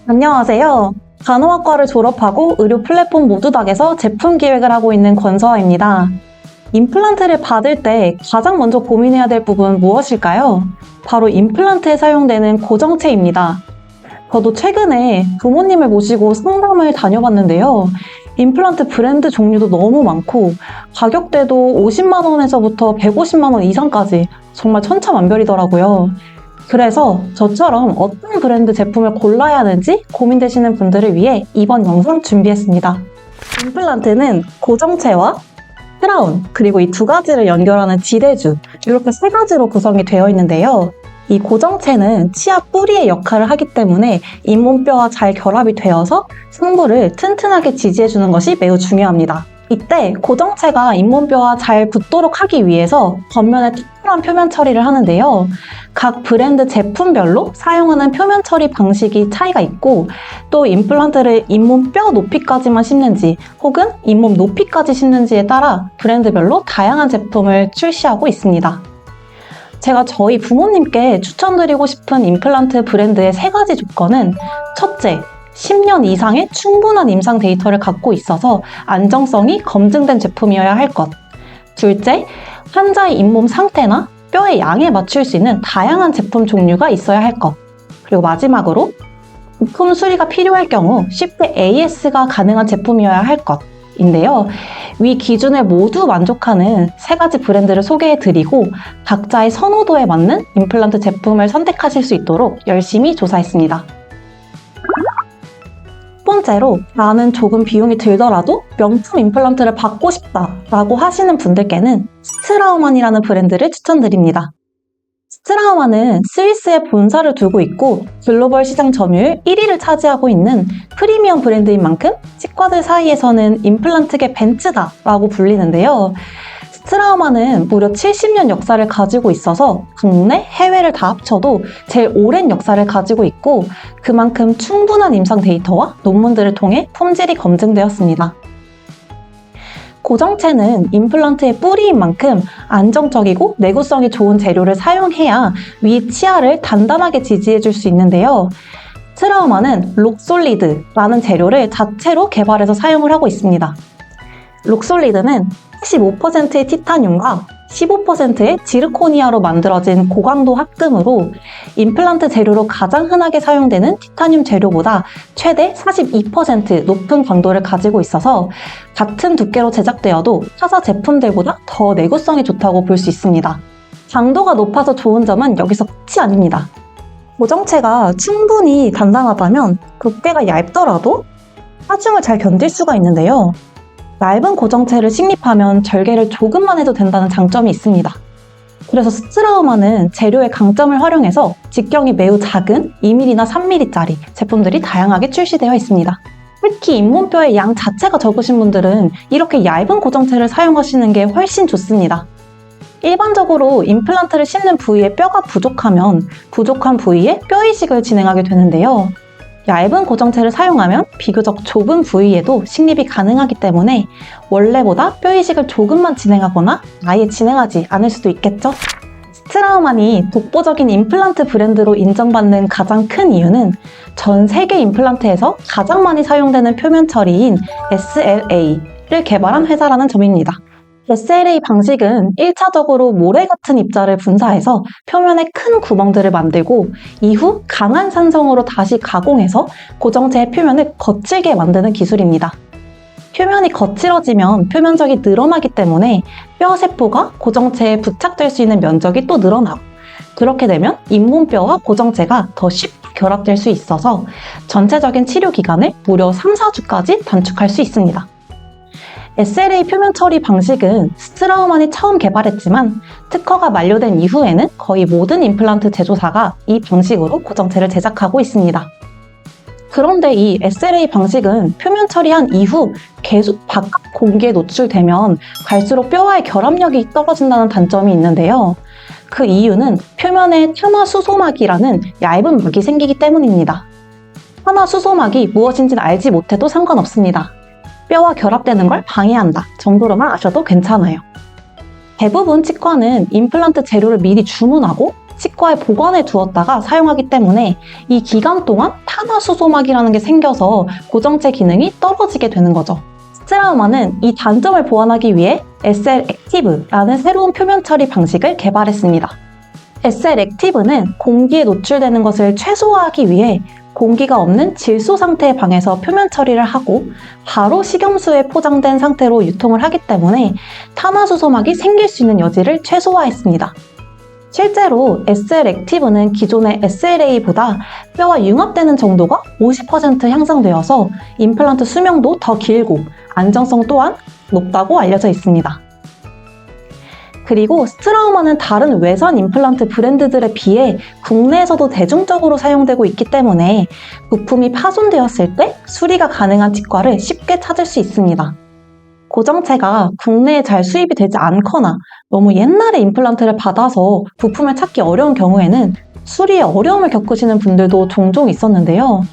안녕하세요. 간호학과를 졸업하고 의료 플랫폼 모두닥에서 제품 기획을 하고 있는 권서아입니다. 임플란트를 받을 때 가장 먼저 고민해야 될 부분은 무엇일까요? 바로 임플란트에 사용되는 고정체입니다. 저도 최근에 부모님을 모시고 상담을 다녀봤는데요. 임플란트 브랜드 종류도 너무 많고 가격대도 50만 원에서부터 150만 원 이상까지 정말 천차만별이더라고요. 그래서 저처럼 어떤 브랜드 제품을 골라야 하는지 고민되시는 분들을 위해 이번 영상 준비했습니다. 임플란트는 고정체와 크라운, 그리고 이 두 가지를 연결하는 지대주, 이렇게 세 가지로 구성이 되어 있는데요. 이 고정체는 치아 뿌리의 역할을 하기 때문에 잇몸뼈와 잘 결합이 되어서 상부를 튼튼하게 지지해주는 것이 매우 중요합니다. 이때 고정체가 잇몸뼈와 잘 붙도록 하기 위해서 겉면에 특별한 표면 처리를 하는데요. 각 브랜드 제품별로 사용하는 표면 처리 방식이 차이가 있고, 또 임플란트를 잇몸뼈 높이까지만 심는지 혹은 잇몸 높이까지 심는지에 따라 브랜드별로 다양한 제품을 출시하고 있습니다. 제가 저희 부모님께 추천드리고 싶은 임플란트 브랜드의 세 가지 조건은, 첫째, 10년 이상의 충분한 임상 데이터를 갖고 있어서 안정성이 검증된 제품이어야 할 것. 둘째, 환자의 잇몸 상태나 뼈의 양에 맞출 수 있는 다양한 제품 종류가 있어야 할 것. 그리고 마지막으로, 부품 수리가 필요할 경우 쉽게 AS가 가능한 제품이어야 할 것인데요. 위 기준에 모두 만족하는 세 가지 브랜드를 소개해드리고 각자의 선호도에 맞는 임플란트 제품을 선택하실 수 있도록 열심히 조사했습니다. 첫 번째로, 나는 조금 비용이 들더라도 명품 임플란트를 받고 싶다라고 하시는 분들께는 스트라우만이라는 브랜드를 추천드립니다. 스트라우만은 스위스에 본사를 두고 있고 글로벌 시장 점유율 1위를 차지하고 있는 프리미엄 브랜드인 만큼 치과들 사이에서는 임플란트계 벤츠다라고 불리는데요. 스트라우만은 무려 70년 역사를 가지고 있어서 국내, 해외를 다 합쳐도 제일 오랜 역사를 가지고 있고 그만큼 충분한 임상 데이터와 논문들을 통해 품질이 검증되었습니다. 고정체는 임플란트의 뿌리인 만큼 안정적이고 내구성이 좋은 재료를 사용해야 위 치아를 단단하게 지지해줄 수 있는데요. 스트라우만은 록솔리드라는 재료를 자체로 개발해서 사용을 하고 있습니다. 록솔리드는 85%의 티타늄과 15%의 지르코니아로 만들어진 고강도 합금으로 임플란트 재료로 가장 흔하게 사용되는 티타늄 재료보다 최대 42% 높은 강도를 가지고 있어서 같은 두께로 제작되어도 타사 제품들보다 더 내구성이 좋다고 볼 수 있습니다. 강도가 높아서 좋은 점은 여기서 끝이 아닙니다. 고정체가 충분히 단단하다면 두께가 얇더라도 하중을 잘 견딜 수가 있는데요. 얇은 고정체를 식립하면 절개를 조금만 해도 된다는 장점이 있습니다. 그래서 스트라우만은 재료의 강점을 활용해서 직경이 매우 작은 2mm나 3mm짜리 제품들이 다양하게 출시되어 있습니다. 특히 잇몸뼈의 양 자체가 적으신 분들은 이렇게 얇은 고정체를 사용하시는 게 훨씬 좋습니다. 일반적으로 임플란트를 심는 부위에 뼈가 부족하면 부족한 부위에 뼈 이식을 진행하게 되는데요. 얇은 고정체를 사용하면 비교적 좁은 부위에도 식립이 가능하기 때문에 원래보다 뼈 이식을 조금만 진행하거나 아예 진행하지 않을 수도 있겠죠? 스트라우만이 독보적인 임플란트 브랜드로 인정받는 가장 큰 이유는 전 세계 임플란트에서 가장 많이 사용되는 표면 처리인 SLA를 개발한 회사라는 점입니다. SLA 방식은 1차적으로 모래 같은 입자를 분사해서 표면에 큰 구멍들을 만들고 이후 강한 산성으로 다시 가공해서 고정체의 표면을 거칠게 만드는 기술입니다. 표면이 거칠어지면 표면적이 늘어나기 때문에 뼈 세포가 고정체에 부착될 수 있는 면적이 또 늘어나고, 그렇게 되면 잇몸뼈와 고정체가 더 쉽게 결합될 수 있어서 전체적인 치료 기간을 무려 3-4주까지 단축할 수 있습니다. SLA 표면 처리 방식은 스트라우만이 처음 개발했지만 특허가 만료된 이후에는 거의 모든 임플란트 제조사가 이 방식으로 고정체를 제작하고 있습니다. 그런데 이 SLA 방식은 표면 처리한 이후 계속 바깥 공기에 노출되면 갈수록 뼈와의 결합력이 떨어진다는 단점이 있는데요. 그 이유는 표면에 탄화수소막이라는 얇은 막이 생기기 때문입니다. 탄화수소막이 무엇인지는 알지 못해도 상관없습니다. 뼈와 결합되는 걸 방해한다 정도로만 아셔도 괜찮아요. 대부분 치과는 임플란트 재료를 미리 주문하고 치과에 보관해 두었다가 사용하기 때문에 이 기간 동안 탄화수소막이라는 게 생겨서 고정체 기능이 떨어지게 되는 거죠. 스트라우마는 이 단점을 보완하기 위해 SL 액티브라는 새로운 표면 처리 방식을 개발했습니다. SL 액티브는 공기에 노출되는 것을 최소화하기 위해 공기가 없는 질소 상태의 방에서 표면 처리를 하고 바로 식염수에 포장된 상태로 유통을 하기 때문에 탄화수소막이 생길 수 있는 여지를 최소화했습니다. 실제로 SL 액티브는 기존의 SLA보다 뼈와 융합되는 정도가 50% 향상되어서 임플란트 수명도 더 길고 안정성 또한 높다고 알려져 있습니다. 그리고 스트라우마는 다른 외산 임플란트 브랜드들에 비해 국내에서도 대중적으로 사용되고 있기 때문에 부품이 파손되었을 때 수리가 가능한 치과를 쉽게 찾을 수 있습니다. 고정체가 국내에 잘 수입이 되지 않거나 너무 옛날에 임플란트를 받아서 부품을 찾기 어려운 경우에는 수리에 어려움을 겪으시는 분들도 종종 있었는데요.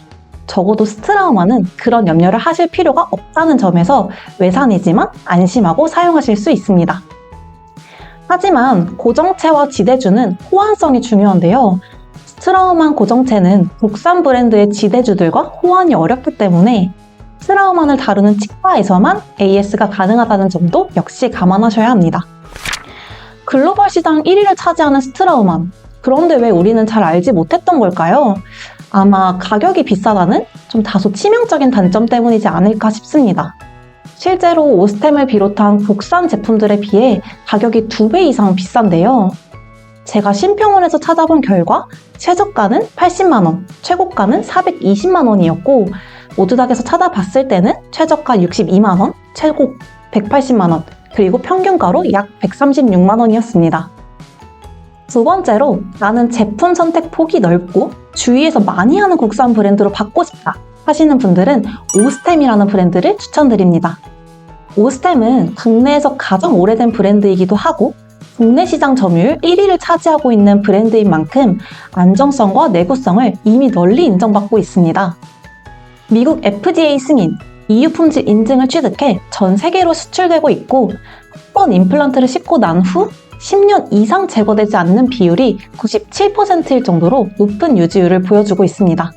적어도 스트라우마는 그런 염려를 하실 필요가 없다는 점에서 외산이지만 안심하고 사용하실 수 있습니다. 하지만 고정체와 지대주는 호환성이 중요한데요. 스트라우만 고정체는 국산 브랜드의 지대주들과 호환이 어렵기 때문에 스트라우만을 다루는 치과에서만 AS가 가능하다는 점도 역시 감안하셔야 합니다. 글로벌 시장 1위를 차지하는 스트라우만. 그런데 왜 우리는 잘 알지 못했던 걸까요? 아마 가격이 비싸다는 좀 다소 치명적인 단점 때문이지 않을까 싶습니다. 실제로 오스템을 비롯한 국산 제품들에 비해 가격이 2배 이상 비싼데요. 제가 심평원에서 찾아본 결과 최저가는 80만원, 최고가는 420만원이었고 모두닥에서 찾아봤을 때는 최저가 62만원, 최고 180만원, 그리고 평균가로 약 136만원이었습니다. 두 번째로 나는 제품 선택 폭이 넓고 주위에서 많이 하는 국산 브랜드로 받고 싶다 하시는 분들은 오스템이라는 브랜드를 추천드립니다. 오스템은 국내에서 가장 오래된 브랜드이기도 하고 국내 시장 점유율 1위를 차지하고 있는 브랜드인 만큼 안정성과 내구성을 이미 널리 인정받고 있습니다. 미국 FDA 승인, EU 품질 인증을 취득해 전 세계로 수출되고 있고 한 번 임플란트를 싣고 난 후 10년 이상 제거되지 않는 비율이 97%일 정도로 높은 유지율을 보여주고 있습니다.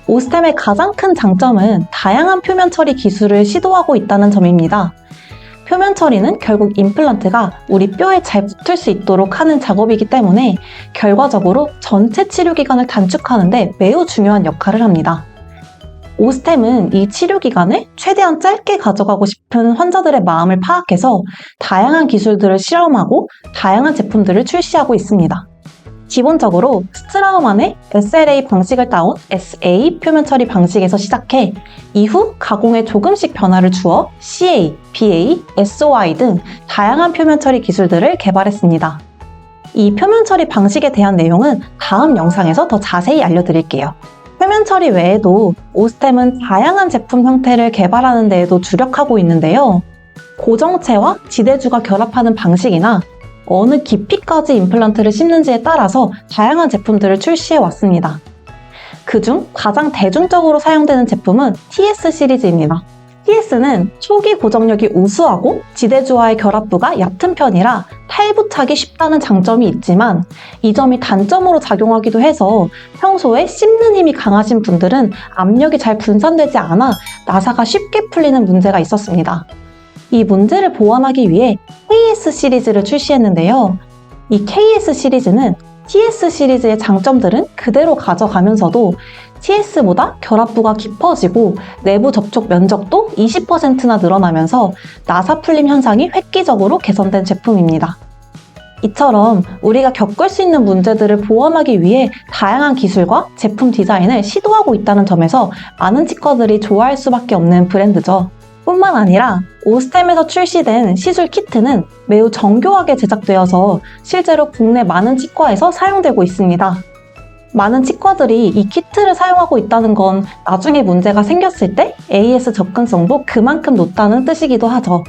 오스템의 가장 큰 장점은 다양한 표면 처리 기술을 시도하고 있다는 점입니다. 표면 처리는 결국 임플란트가 우리 뼈에 잘 붙을 수 있도록 하는 작업이기 때문에 결과적으로 전체 치료 기간을 단축하는 데 매우 중요한 역할을 합니다. 오스템은 이 치료 기간을 최대한 짧게 가져가고 싶은 환자들의 마음을 파악해서 다양한 기술들을 실험하고 다양한 제품들을 출시하고 있습니다. 기본적으로 스트라우만의 SLA 방식을 따온 SA 표면 처리 방식에서 시작해 이후 가공에 조금씩 변화를 주어 CA, BA, SOI 등 다양한 표면 처리 기술들을 개발했습니다. 이 표면 처리 방식에 대한 내용은 다음 영상에서 더 자세히 알려드릴게요. 표면 처리 외에도 오스템은 다양한 제품 형태를 개발하는 데에도 주력하고 있는데요. 고정체와 지대주가 결합하는 방식이나 어느 깊이까지 임플란트를 심는지에 따라서 다양한 제품들을 출시해 왔습니다. 그중 가장 대중적으로 사용되는 제품은 TS 시리즈입니다. TS는 초기 고정력이 우수하고 지대주와의 결합부가 얕은 편이라 탈부착이 쉽다는 장점이 있지만 이 점이 단점으로 작용하기도 해서 평소에 씹는 힘이 강하신 분들은 압력이 잘 분산되지 않아 나사가 쉽게 풀리는 문제가 있었습니다. 이 문제를 보완하기 위해 KS 시리즈를 출시했는데요. 이 KS 시리즈는 TS 시리즈의 장점들은 그대로 가져가면서도 TS보다 결합부가 깊어지고 내부 접촉 면적도 20%나 늘어나면서 나사 풀림 현상이 획기적으로 개선된 제품입니다. 이처럼 우리가 겪을 수 있는 문제들을 보완하기 위해 다양한 기술과 제품 디자인을 시도하고 있다는 점에서 많은 치과들이 좋아할 수밖에 없는 브랜드죠. 뿐만 아니라 오스템에서 출시된 시술 키트는 매우 정교하게 제작되어서 실제로 국내 많은 치과에서 사용되고 있습니다. 많은 치과들이 이 키트를 사용하고 있다는 건 나중에 문제가 생겼을 때 AS 접근성도 그만큼 높다는 뜻이기도 하죠.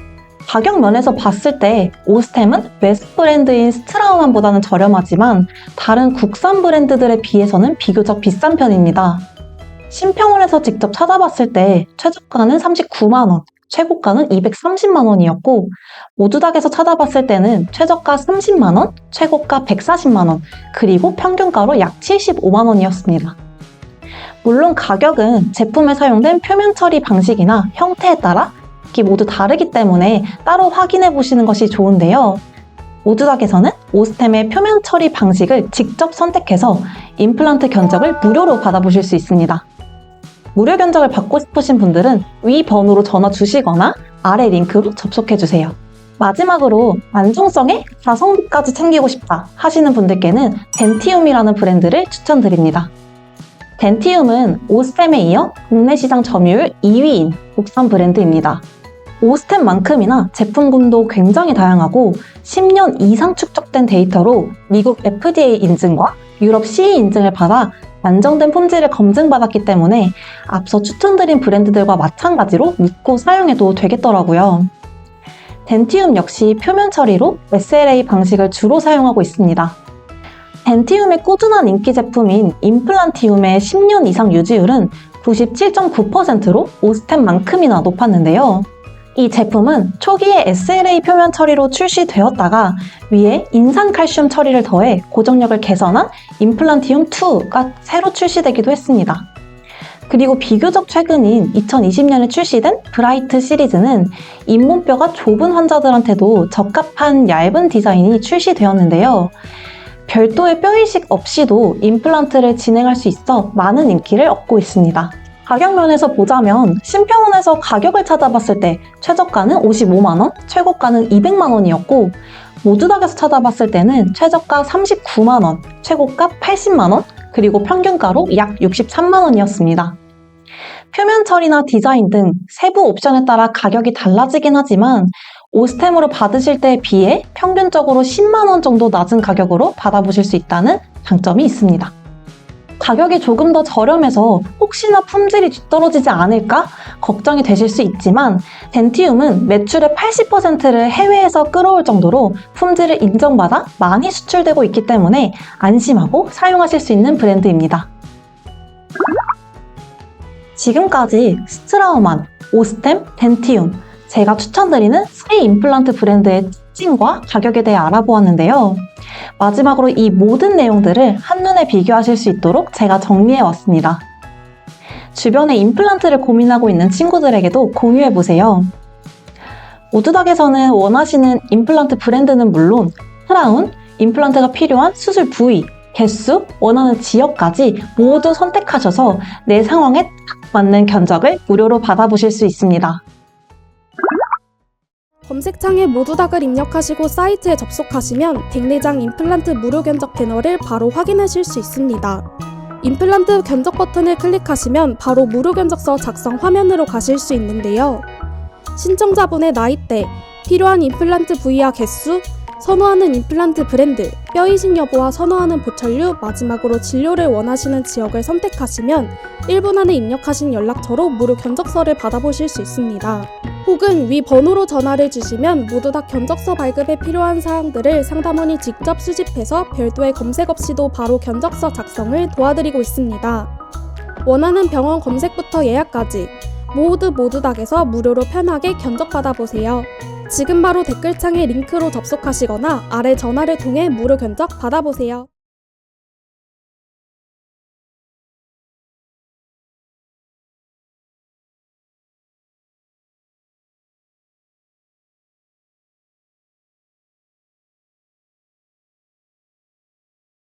가격 면에서 봤을 때 오스템은 외산 브랜드인 스트라우만보다는 저렴하지만 다른 국산 브랜드들에 비해서는 비교적 비싼 편입니다. 심평원에서 직접 찾아봤을 때 최저가는 39만원, 최고가는 230만 원이었고 모두닥에서 찾아봤을 때는 최저가 30만 원, 최고가 140만 원, 그리고 평균가로 약 75만 원이었습니다. 물론 가격은 제품에 사용된 표면 처리 방식이나 형태에 따라 모두 다르기 때문에 따로 확인해 보시는 것이 좋은데요. 모두닥에서는 오스템의 표면 처리 방식을 직접 선택해서 임플란트 견적을 무료로 받아보실 수 있습니다. 무료 견적을 받고 싶으신 분들은 위 번호로 전화 주시거나 아래 링크로 접속해주세요. 마지막으로 안정성에 가성비까지 챙기고 싶다 하시는 분들께는 덴티움이라는 브랜드를 추천드립니다. 덴티움은 오스템에 이어 국내 시장 점유율 2위인 국산 브랜드입니다. 오스템만큼이나 제품군도 굉장히 다양하고 10년 이상 축적된 데이터로 미국 FDA 인증과 유럽 CE 인증을 받아 안정된 품질을 검증받았기 때문에 앞서 추천드린 브랜드들과 마찬가지로 믿고 사용해도 되겠더라고요. 덴티움 역시 표면 처리로 SLA 방식을 주로 사용하고 있습니다. 덴티움의 꾸준한 인기 제품인 임플란티움의 10년 이상 유지율은 97.9%로 오스템만큼이나 높았는데요. 이 제품은 초기에 SLA 표면 처리로 출시되었다가 위에 인산칼슘 처리를 더해 고정력을 개선한 임플란티움2가 새로 출시되기도 했습니다. 그리고 비교적 최근인 2020년에 출시된 브라이트 시리즈는 잇몸뼈가 좁은 환자들한테도 적합한 얇은 디자인이 출시되었는데요. 별도의 뼈이식 없이도 임플란트를 진행할 수 있어 많은 인기를 얻고 있습니다. 가격 면에서 보자면 심평원에서 가격을 찾아봤을 때 최저가는 55만 원, 최고가는 200만 원이었고 모두닥에서 찾아봤을 때는 최저가 39만 원, 최고가 80만 원, 그리고 평균가로 약 63만 원이었습니다. 표면 처리나 디자인 등 세부 옵션에 따라 가격이 달라지긴 하지만 오스템으로 받으실 때에 비해 평균적으로 10만 원 정도 낮은 가격으로 받아보실 수 있다는 장점이 있습니다. 가격이 조금 더 저렴해서 혹시나 품질이 뒤떨어지지 않을까 걱정이 되실 수 있지만 덴티움은 매출의 80%를 해외에서 끌어올 정도로 품질을 인정받아 많이 수출되고 있기 때문에 안심하고 사용하실 수 있는 브랜드입니다. 지금까지 스트라우만, 오스템, 덴티움 제가 추천드리는 세 임플란트 브랜드의 특징과 가격에 대해 알아보았는데요. 마지막으로 이 모든 내용들을 한눈에 비교하실 수 있도록 제가 정리해왔습니다. 주변에 임플란트를 고민하고 있는 친구들에게도 공유해보세요. 모두닥에서는 원하시는 임플란트 브랜드는 물론 크라운, 임플란트가 필요한 수술 부위, 개수, 원하는 지역까지 모두 선택하셔서 내 상황에 딱 맞는 견적을 무료로 받아보실 수 있습니다. 검색창에 모두닥을 입력하시고 사이트에 접속하시면 백내장 임플란트 무료 견적 패널을 바로 확인하실 수 있습니다. 임플란트 견적 버튼을 클릭하시면 바로 무료 견적서 작성 화면으로 가실 수 있는데요. 신청자분의 나이대, 필요한 임플란트 부위와 개수, 선호하는 임플란트 브랜드, 뼈이식 여부와 선호하는 보철류, 마지막으로 진료를 원하시는 지역을 선택하시면 1분 안에 입력하신 연락처로 무료 견적서를 받아보실 수 있습니다. 혹은 위 번호로 전화를 주시면 모두닥 견적서 발급에 필요한 사항들을 상담원이 직접 수집해서 별도의 검색 없이도 바로 견적서 작성을 도와드리고 있습니다. 원하는 병원 검색부터 예약까지 모두 모두닥에서 무료로 편하게 견적받아보세요. 지금 바로 댓글창에 링크로 접속하시거나 아래 전화를 통해 무료 견적 받아보세요.